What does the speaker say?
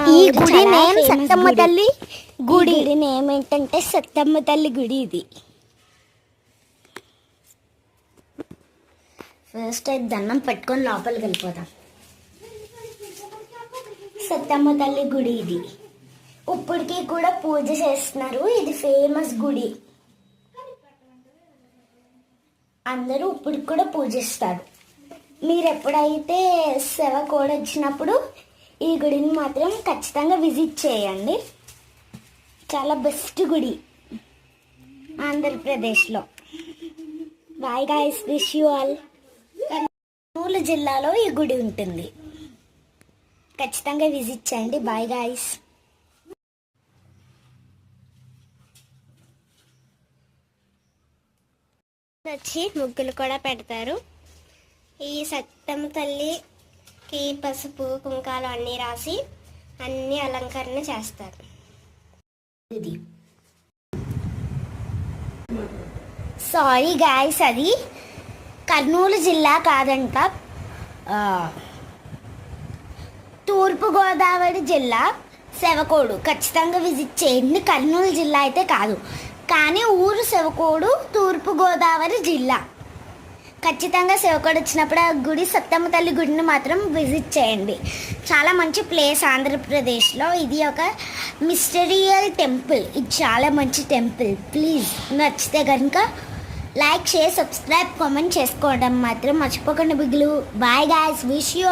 ఈ గుడి నేమ్ సత్తమ్మ తల్లి గుడి. నేమ్ ఏంటంటే సత్తమ్మ తల్లి గుడి. ఇది ఫస్ట్ అయితే దండం పెట్టుకొని లోపలికి వెళ్ళిపోదాం. సత్తమ్మ తల్లి గుడి ఇది. ఇప్పటికీ కూడా పూజ చేస్తున్నారు. ఇది ఫేమస్ గుడి. అందరూ ఇప్పటికి కూడా పూజిస్తారు. మీరు ఎప్పుడైతే సేవ కూడా వచ్చినప్పుడు ఈ గుడిని మాత్రం ఖచ్చితంగా విజిట్ చేయండి. చాలా బెస్ట్ గుడి ఆంధ్రప్రదేశ్లో. Bye guys, wish you all. Kurnool జిల్లాలో ఈ గుడి ఉంటుంది. ఖచ్చితంగా విజిట్ చేయండి. Bye guys. వచ్చి ముగ్గులు కూడా పెడతారు. ఈ సత్తమ్మ తల్లికి పసుపు కుంకాలు అన్నీ రాసి అన్ని అలంకరణ చేస్తారు. సారీ గాయ్స్, అది కర్నూలు జిల్లా కాదంట, తూర్పుగోదావరి జిల్లా సెవకోడు. ఖచ్చితంగా విజిట్ చేయండి. కర్నూలు జిల్లా అయితే కాదు, కానీ ఊరు సెవకోడు, తూర్పుగోదావరి జిల్లా. ఖచ్చితంగా సెవకోడు వచ్చినప్పుడు ఆ గుడి, సత్తమ్మ తల్లి గుడిని మాత్రం విజిట్ చేయండి. చాలా మంచి ప్లేస్ ఆంధ్రప్రదేశ్లో. ఇది ఒక మిస్టరియల్ టెంపుల్. ఇది చాలా మంచి టెంపుల్. ప్లీజ్ నచ్చితే కనుక లైక్, షేర్, సబ్స్క్రైబ్, కామెంట్ చేసుకోవడం మాత్రం మర్చిపోకండి బిగులు. Bye guys, wish you.